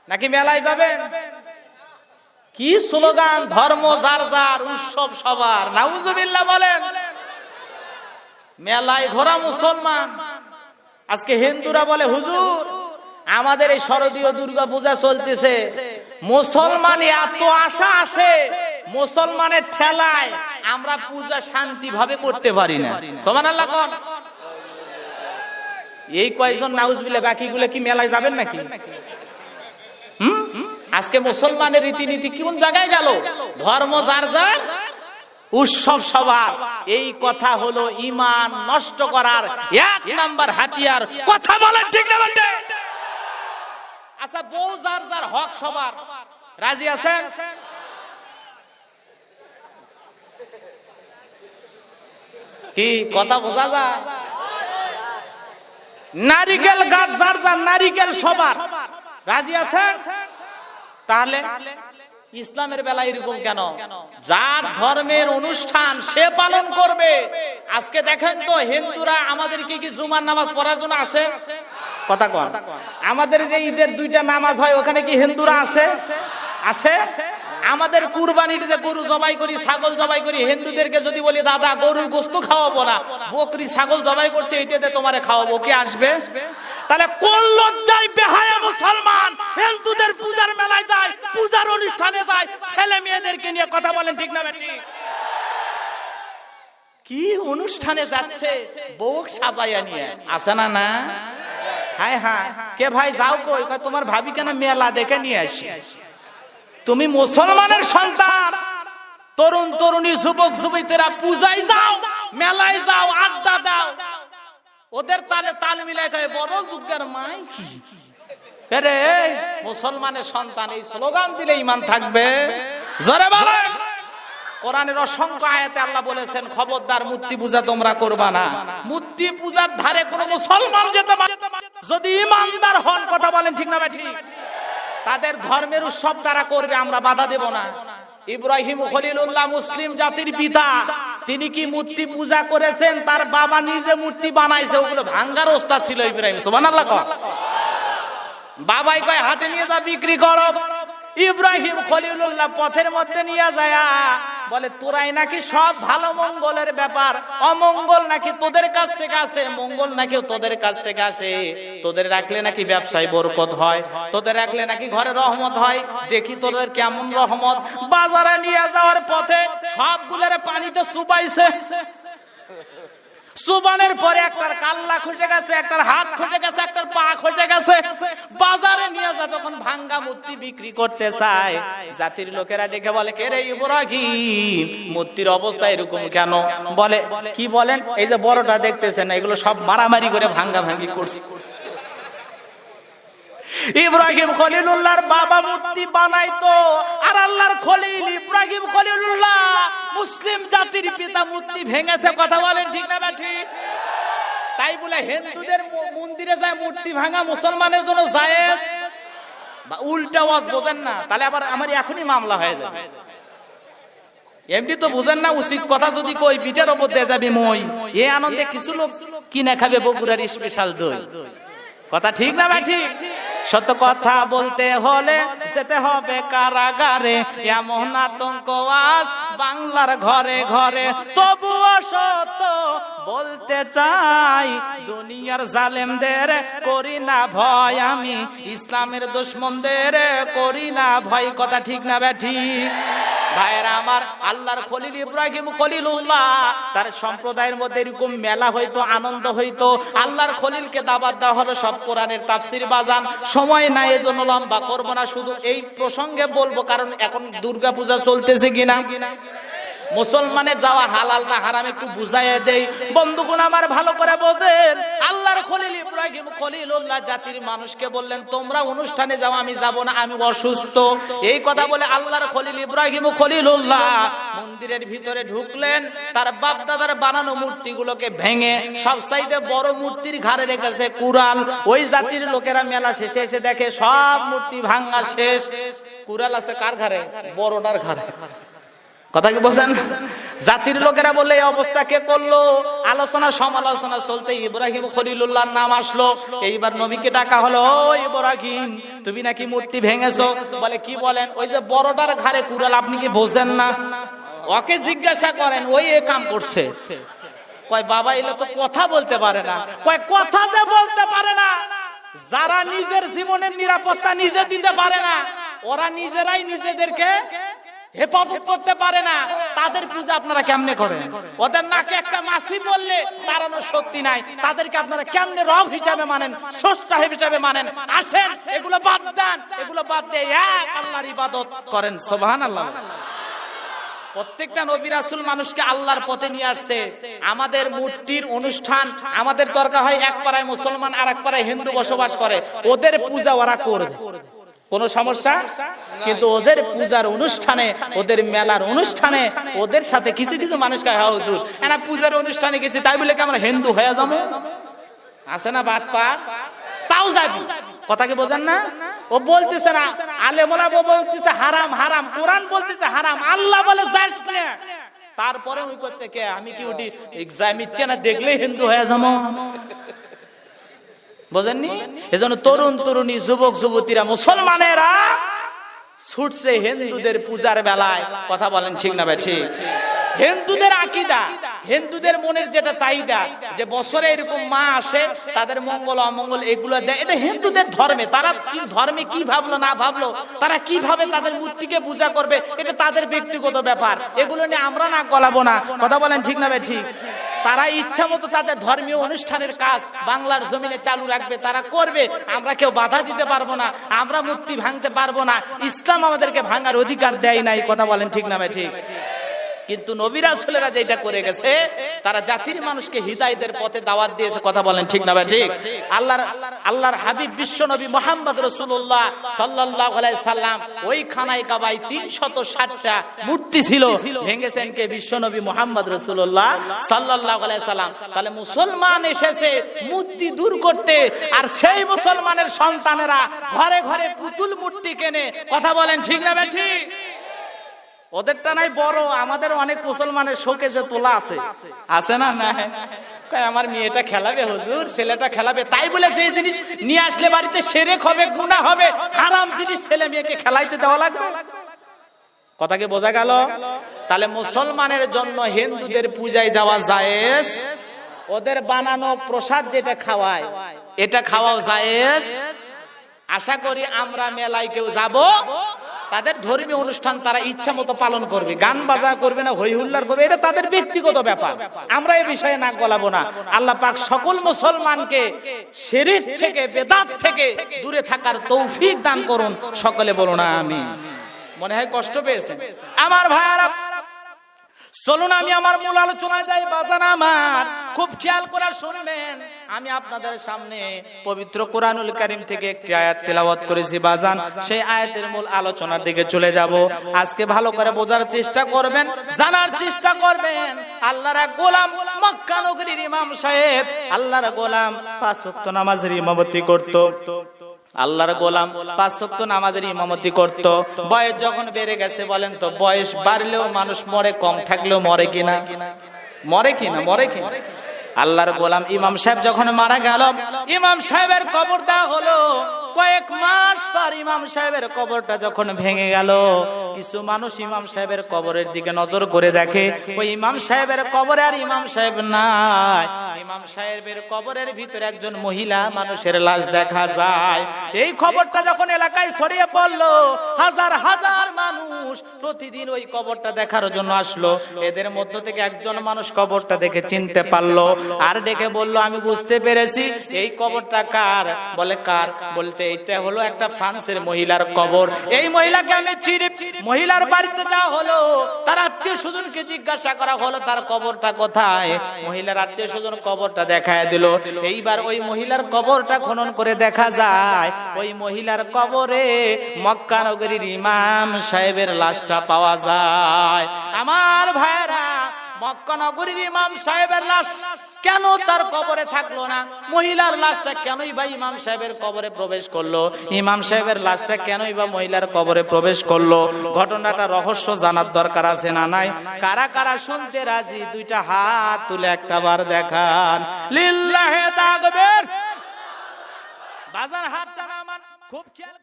নাকি মেলায় যাবেন? কি স্লোগান, ধর্ম যার যার, উৎসব সবার। নাউজুবিল্লাহ বলেন। মেলায় ঘোরা মুসলমান। আজকে হিন্দুরা বলে হুজুর আমাদের এই শারদীয় দুর্গা পূজা চলতেছে, মুসলমান এত আশা আসে, মুসলমানের ঠেলায় আমরা পূজা শান্তি ভাবে করতে পারি না। সুবহানাল্লাহ কোন। এই কয়েকজন নাউজুবিল্লাহ, বাকিগুলো কি মেলায় যাবেন নাকি? আজকে মুসলমানের রীতিনীতি কোন জায়গায় গেল? ধর্ম যার যার, উৎসব সবার। এই কথা হলো ঈমান নষ্ট করার এক নাম্বার হাতিয়ার। কথা বলেন ঠিক না বেঠিক? আচ্ছা, বউ যার যার, হক সবার। রাজি আছেন? কি কথা বোঝা যায়? নারিকেল গাছ যার যার, নারিকেল সবার। রাজি আছেন? তাহলে ইসলামের বেলা এরকম কেন? যার ধর্মের অনুষ্ঠান সে পালন করবে। আজকে দেখেন তো হিন্দুরা আমাদেরকে কি জুমার নামাজ পড়ার জন্য আসে? কথা কন। আমাদের যে ঈদের দুইটা নামাজ হয় ওখানে কি হিন্দুরা আসে? আসে। আমাদের কুরবানির যে গরু জবাই করি, ছাগল জবাই করি, হিন্দুদেরকে যদি বলি দাদা গরুর গোশত খাওয়াবো না, বকরি ছাগল জবাই করছে এটাতে তোমারে খাওয়াবো, কে আসবে? তাহলে কোন লজ্জায় বেহায়া মুসলমান হিন্দুদের পূজার মেলায় যায়, পূজার অনুষ্ঠানে যায়, ছেলে মেয়েদেরকে নিয়ে কথা বলেন ঠিক না বেঠিক? কি অনুষ্ঠানে যাচ্ছে বউ সাজাইয়া নিয়ে, আছে না? না হায় হায়, কে ভাই যাও কই? তোমার ভাবি কেন? মেলা দেখে নিয়ে আসি। তুমি মুসলমানের সন্তান, তরুণ তরুণী যুবক যুবতীরা পূজায় যাও, মেলায় যাও, আড্ডা দাও, ওদের তালে তাল মিলাই কয় বড় দুর্গার মাই কি রে? মুসলমানের সন্তান এই স্লোগান দিলে ঈমান থাকবে? জোরে বলেন। কোরআনের অসংখ্য আয়াতে আল্লাহ বলেছেন খবরদার মূর্তি পূজা তোমরা করবা না। মূর্তি পূজার ধারে কোন মুসলমান যেতে পারে যদি ঈমানদার হন। কথা বলেন ঠিক না বেঠিক? তাদের ধর্মের উৎসব তারা করবে, আমরা বাধা দেব না। ইব্রাহিম খলিলুল্লাহ মুসলিম জাতির পিতা, তিনি কি মূর্তি পূজা করেছেন? তার বাবা নিজে মূর্তি বানাইছে, ওগুলো ভাঙ্গার ওস্তাদ ছিল ইব্রাহিম। সুবহানাল্লাহ কর। বাবাই কয় হাটে নিয়ে যা বিক্রি করো। ইব্রাহিম খলিলুল্লাহ পথের মধ্যে নিয়ে যায়, বলে তোরাই নাকি সব ভালো মঙ্গলের ব্যাপার, অমঙ্গল নাকি তোদের কাছ থেকে আসে, মঙ্গল নাকি তোদের কাছ থেকে আসে। তোদের রাখলে নাকি ব্যবসায় বরকত হয়, তোদের রাখলে নাকি ঘরে রহমত হয়। দেখি তোদের কেমন রহমত। বাজারে নিয়ে যাওয়ার পথে সবগুলোর পানিতে চুবাইছে। সুবানের পরে একটার কাল্লা খুঁজে গেছে, একটার হাত খুঁজে গেছে, একটার পা খুঁজে গেছে। বাজারে নিয়ে যা তখন ভাঙ্গা মূর্তি বিক্রি করতে চায়, জাতির লোকেরা ডেকে বলে কে রে ইব্রাহিম, মূর্তির অবস্থা এরকম কেন? বলে কি বলেন? এই যে বড়টা দেখতেছেন এগুলো সব মারামারি করে ভাঙ্গা ভাঙ্গি করছে। ইব্রাহিম খলিলুল্লাহর বাবা মূর্তি বানাইতো, আর আল্লাহর খলিল ইব্রাহিম খলিলুল্লাহ মুসলিম জাতির পিতা মূর্তি ভেঙেছে। কথা বলেন ঠিক না বেঠিক? তাই বলে হিন্দুদের মন্দিরে যায় মূর্তি ভাঙা মুসলমানের জন্য জায়েজ? বা উল্টা ওয়াজ বোঝেন না? তাহলে আবার আমার এখনই মামলা হয়ে যাবে। এমনি তো বুঝেন না, উচিত কথা যদি কই পিঠের ওপর দিয়ে যাবি মই। এই আনন্দে কিছু লোক কিনে খাবে বগুড়ার স্পেশাল দই। কথা ঠিক না বেঠিক? সত্য কথা বলতে হলে যেতে হবে কারাগারে, এমন আতঙ্ক আজ বাংলার ঘরে ঘরে। তবুও সত্য বলতে চাই, দুনিয়ার জালেমদের করি না ভয়, আমি ইসলামের দুশমনদের করি না ভয়। কথা ঠিক না বেঠিক? ভাইরা আমার, আল্লাহর খলিল ইব্রাহিম খলিলুল্লাহ তার সম্প্রদায়ের মধ্যে এরকম মেলা হইতো, আনন্দ হইতো। আল্লাহর খলিলকে দাওয়াত দেওয়া হলো। সব কোরআনের তাফসীর বাজান, সময় নাই এজন্য লম্বা করব না, শুধু এই প্রসঙ্গে বলবো কারণ এখন দুর্গা পূজা চলতেছে কিনা, মুসলমানের যাওয়া হালাল না হারাম একটু বুঝাইয়া দেই। বন্ধুগণ আমার ভালো করে বোঝেন, আল্লাহর খলিল ইব্রাহিম খলিলুল্লাহ জাতির মানুষকে বললেন তোমরা অনুষ্ঠানে যাও, আমি যাব না, আমি অসুস্থ। এই কথা বলে আল্লাহর খলিল ইব্রাহিম খলিলুল্লাহ মন্দিরের ভিতরে ঢুকলেন। তার বাপ দাদার বানানো মূর্তিগুলোকে ভেঙে সবচাইতে বড় মূর্তির ঘাড়ে রেখেছে কুড়াল। ওই জাতির লোকেরা মেলা শেষে এসে দেখে সব মূর্তি ভাঙা শেষ, কুড়াল আছে কার ঘাড়ে? বড়টার ঘাড়ে। কথা কি বলছেন? জাতির লোকেরা বললে এই অবস্থা কে করলো? আলোচনা সমালোচনা চলতে ইব্রাহিম খলিলুল্লাহর নাম আসলো। এইবার নবীকে ডাকা হলো, ও ইব্রাহিম তুমি নাকি মূর্তি ভেঙেছো। বলে কি বলেন? ওই যে বড়টার ঘাড়ে কুড়াল, আপনি কি বোঝেন না? ওকে জিজ্ঞাসা করেন, ওই এ কাম করছে। কয় বাবা এলে তো কথা বলতে পারে না। কয় কথা যে বলতে পারে না, যারা নিজের জীবনের নিরাপত্তা নিজে দিতে পারে না, ওরা নিজেরাই নিজেদেরকে হেফাজত করতে পারে না, তাদের পূজা আপনারা কেমনে করেন? ওদের নাকে একটা মাছি বললে তাড়ানোর শক্তি নাই, তাদেরকে আপনারা কেমনে রব হিসাবে মানেন, স্রষ্টা হিসাবে মানেন? আসেন এগুলো বাদ দেন, এগুলো বাদ দিয়ে এক আল্লাহর ইবাদত করেন। সুবহানাল্লাহ। প্রত্যেকটা নবী রাসূল মানুষকে আল্লাহর পথে নিয়ে আসছে। আমাদের মূর্তির অনুষ্ঠান, আমাদের দরকার হয় এক পাড়ায় মুসলমান আর এক পাড়ায় হিন্দু বসবাস করে, ওদের পূজা ওরা করবে, কোন সমস্যা? কিন্তু ওদের পূজার অনুষ্ঠানে, ওদের মেলার অনুষ্ঠানে ওদের সাথে কিছু কিছু মানুষ কয়, হ্যাঁ হুজুর এনা পূজার অনুষ্ঠানে গেছি তাই বলে কি আমরা হিন্দু হয়ে যাবো? আছে না বাদ পার, তাও যাবি। কথা কি বোঝেন না? ও বলতেছে না, আলেমরা বলতেছে হারাম হারাম, কোরআন বলতেছে হারাম, আল্লাহ বলে যাস না, তারপরে ওই করছে কে আমি কি উঠি এক্সাম ইচ্ছে না দেখলেই হিন্দু হয়ে যাবো? বোঝেননি? এজন্য তরুণ তরুণী যুবক যুবতীরা মুসলমানেরা ছুটছে হিন্দুদের পূজার বেলায়। কথা বলেন ঠিক না ভাই? ঠিক। হিন্দুদের আকীদা, হিন্দুদের মনের যেটা চাহিদা যে বছরে এরকম মা আসে, তাদের মঙ্গল অমঙ্গল এগুলো দেয়, এটা হিন্দুদের ধর্মে। তারা কি ধর্মে কি ভাবলো না ভাবলো, তারা কিভাবে তাদের মূর্তিকে পূজা করবে, এটা তাদের ব্যক্তিগত ব্যাপার, এগুলো নিয়ে আমরা না গলাবো না। কথা বলেন ঠিক না ভাই? ঠিক। তারা ইচ্ছা মতো তাদের ধর্মীয় অনুষ্ঠানের কাজ বাংলার জমিনে চালু রাখবে, তারা করবে, আমরা কেউ বাধা দিতে পারবো না, আমরা মূর্তি ভাঙতে পারবো না, ইসলাম আমাদেরকে ভাঙার অধিকার দেয় নাই। কথা বলেন ঠিক না ভাই? ঠিক। কিন্তু নবী রাসূলেরা যেটা করে গেছে, তারা জাতির মানুষকে হিদায়াতের পথে দাওয়াত দিয়েছে। কথা বলেন ঠিক না ভাই? ঠিক। আল্লাহর হাবিব বিশ্ব নবী মুহাম্মদ রাসূলুল্লাহ সাল্লাল্লাহু আলাইহি সাল্লাম ওই খানায় কাবায় 360টা মূর্তি ছিল, ভেঙেছেন কে? বিশ্ব নবী মুহাম্মদ রাসূলুল্লাহ সাল্লাল্লাহু আলাইহি সাল্লাম। তাহলে মুসলমান এসেছে মূর্তি দূর করতে, আর সেই মুসলমানের সন্তানেরা ঘরে ঘরে পুতুল মূর্তি কেনে। কথা বলেন ঠিক না ভাই? ঠিক। ওদেরটা নাই বড়, আমাদের অনেক মুসলমানের শোকেজে তোলা আছে, আছে না? না, আমার মেয়েটা খেলাবে হুজুর, ছেলেটা খেলাবে, তাই বলে যে জিনিস নিয়ে আসলে বাড়িতে শিরক হবে, গুনাহ হবে, হারাম জিনিস ছেলে মেয়েকে খেলাইতে দেওয়া লাগবে। কথা কি বোঝা গেল? তাহলে মুসলমানের জন্য হিন্দুদের পূজায় যাওয়া জায়েজ, ওদের বানানো প্রসাদ যেটা খাওয়ায় এটা খাওয়াও জায়েজ। আশা করি আমরা মেলায় কেউ যাব, তাদের ধর্মীয় অনুষ্ঠান তারা ইচ্ছা মতো পালন করবে, গান বাজা করবে না, হই হুল্লার করবে, এটা তাদের ব্যক্তিগত ব্যাপার, আমরা এই বিষয়ে নাক গলাবো না। আল্লাহ পাক সকল মুসলমানকে শিরক থেকে, বেদাত থেকে দূরে থাকার তৌফিক দান করুন। সকলে বলুন আমিন। মনে হয় কষ্ট পেয়েছেন আমার ভাইয়ারা। চলুন আমি আমার মূল আলোচনায় যাই। বাজান আমার খুব খেয়াল করে শুনবেন, আমি আপনাদের সামনে পবিত্র কোরআনুল কারীম থেকে একটি আয়াত তেলাওয়াত করেছি বাজান, সেই আয়াতের মূল আলোচনার দিকে চলে যাব। আজকে ভালো করে বোঝার চেষ্টা করবেন, জানার চেষ্টা করবেন। আল্লাহর এক গোলাম, মক্কা নগরীর ইমাম সাহেব, আল্লাহর গোলাম 5 ওয়াক্ত নামাজের ইমামতি করত। আল্লাহর গোলাম 5 ওয়াক্ত নামাজের ইমামতি করত। বয়স যখন বেড়ে গেছে, বলেন তো বয়স বাড়লেও মানুষ মরে, কম থাকলেও মরে কিনা? মরে কিনা? মরে কিনা? আল্লাহর গোলাম ইমাম সাহেব যখন মারা গেল, ইমাম সাহেবের কবর দেওয়া হলো। কয়েক মাস পর ইমাম সাহেবের কবরটা যখন ভেঙে গেল, কিছু মানুষ ইমাম সাহেবের কবরের দিকে নজর করে দেখে, ওই ইমাম সাহেবের কবরে আর ইমাম সাহেব নাই। ইমাম সাহেবের কবরের ভিতরে একজন মহিলা মানুষের লাশ দেখা যায়। এই খবরটা যখন এলাকায় ছড়িয়ে পড়লো, হাজার হাজার মানুষ প্রতিদিন ওই কবরটা দেখার জন্য আসলো। এদের মধ্য থেকে একজন মানুষ কবরটা দেখে চিনতে পারলো, আর ডেকে বলল, আমি বুঝতে পেরেছি এই কবরটা কার। বলে কার? বলতে এইটা হলো একটা ফ্রান্সের মহিলার কবর। এই মহিলাকে আমি চিনি। মহিলার বাড়িতে যাওয়া হলো, তার আত্মীয় স্বজনকে জিজ্ঞাসা করা হলো তার কবরটা কোথায়। মহিলার আত্মীয় স্বজন কবরটা দেখায় দিল। এইবার ওই মহিলার কবরটা খনন করে দেখা যায়, ওই মহিলার কবরে মক্কা নগরীর ইমাম সাহেবের লাশটা পাওয়া যায়। আমার ভাইরা, মক্কা নগরীর ইমাম সাহেবের লাশ কেন তার কবরে থাকলো না? মহিলার লাশটা কেনই বা ইমাম সাহেবের কবরে প্রবেশ করলো? ইমাম সাহেবের লাশটা কেনই বা মহিলার কবরে প্রবেশ করলো? ঘটনাটা রহস্য জানার দরকার আছে না নাই? কারা কারা শুনতে রাজি দুইটা হাত তুলে একটা বার দেখান। লিল্লাহে তাকবীর। বাজার হাতটা নামান, খুব খেয়াল